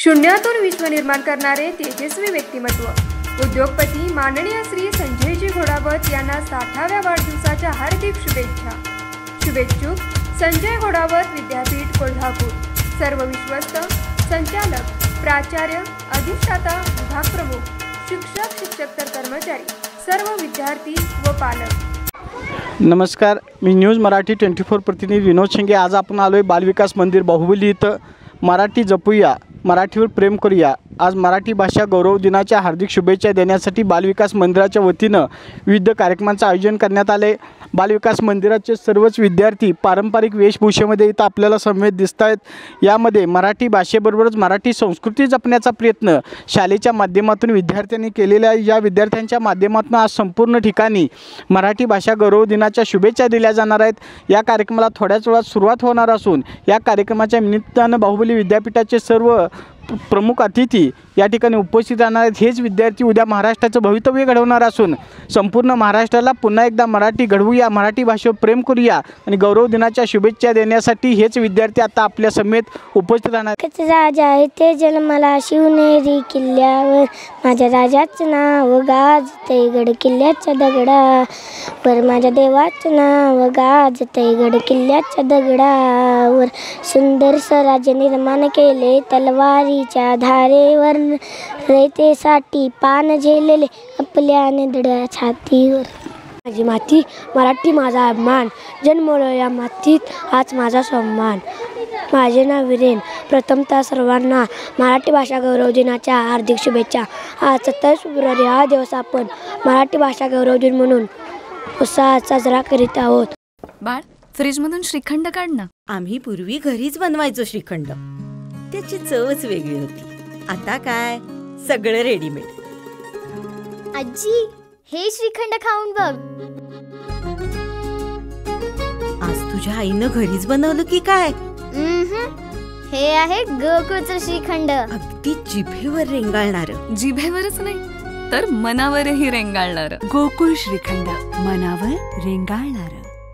शून्यातून विश्व निर्माण करणारे तेजस्वी व्यक्तिमत्व उद्योगपती माननीय श्री संजयजी घोडावत यांना 60व्या वाढदिवसाच्या हार्दिक शुभेच्छा। शुभेच्छुक संजय घोडावत विद्यापीठ कोल्हापूर। सर्व विश्वस्त, संचालक, प्राचार्य, अधिष्ठाता, विभाग प्रमुख, शिक्षक, शिक्षकेतर कर्मचारी, सर्व विद्यार्थी व पालक। नमस्कार, मी न्यूज मराठी 24 प्रतिनिधी विनोद शिंगे। आज आपण आलोय बालविकास मंदिर बाहुबली इथं। मराठी जपूया, मराठीवर प्रेम करूया। आज मराठी भाषा गौरव दिनाच्या हार्दिक शुभेच्छा देण्यासाठी बालविकास मंदिराच्या वतीनं विविध कार्यक्रमांचं आयोजन करण्यात आले। बालविकास मंदिराचे सर्वच विद्यार्थी पारंपरिक वेशभूषेमध्ये इथं आपल्याला समेत दिसत आहेत। यामध्ये मराठी भाषेबरोबरच मराठी संस्कृती जपण्याचा प्रयत्न शाळेच्या माध्यमातून विद्यार्थ्यांनी केलेला आहे। या विद्यार्थ्यांच्या माध्यमातून आज संपूर्ण ठिकाणी मराठी भाषा गौरव दिनाच्या शुभेच्छा दिल्या जाणार आहेत। या कार्यक्रमाला थोड्याच वेळात सुरुवात होणार असून या कार्यक्रमाच्या निमित्तानं बाहुबली विद्यापीठाचे सर्व प्रमुख अतिथी या ठिकाणी उपस्थित राहणार आहेत। हेच विद्यार्थी उद्या महाराष्ट्राचं भवितव्य घडवणार असून संपूर्ण महाराष्ट्राला पुन्हा एकदा मराठी घडवूया, मराठी भाषेवर प्रेम करूया आणि गौरव दिनाच्या शुभेच्छा देण्यासाठी हेच विद्यार्थी आता आपल्या समेत उपस्थित राहणार। राजा येथे जन्माला शिवनेरी किल्ल्यावर, माझ्या राजाचं नाव गाजतंय गड किल्ल्याच्या दगडावर, माझ्या देवाचं नाव गाजतंय गड किल्ल्याच्या दगडावर, सुंदर स्वराज्य निर्माण केले तलवारीच्या धारेवर, रयतेसाठी पान झेलले आपल्या निधड्या छातीवर, माझी माती मराठी माझा अभिमान, जन्मलो या मातीत हाच माझा सन्मान, माझे नाव वीरेन। प्रथमतः सर्वांना मराठी भाषा गौरव दिनाच्या हार्दिक शुभेच्छा। आज 27 फेब्रुवारी हा दिवस आपण मराठी भाषा गौरव दिन म्हणून उत्साहात साजरा करीत आहोत। बाळ, फ्रीजमधून श्रीखंड काढ ना। आम्ही पूर्वी घरीच बनवायचो श्रीखंड, त्याची चवच वेगळी होती। आता काय सगळं रेडीमेड। आजी, हे श्रीखंड खाऊन बघ। आज तुझ्या आईनं घरीच बनवलं की काय? हे आहे गोकुळचं श्रीखंड, अगदी जिभेवर रेंगाळणार। जिभेवरच नाही तर मनावरही रेंगाळणार। गोकुळ श्रीखंड, मनावर रेंगाळणार।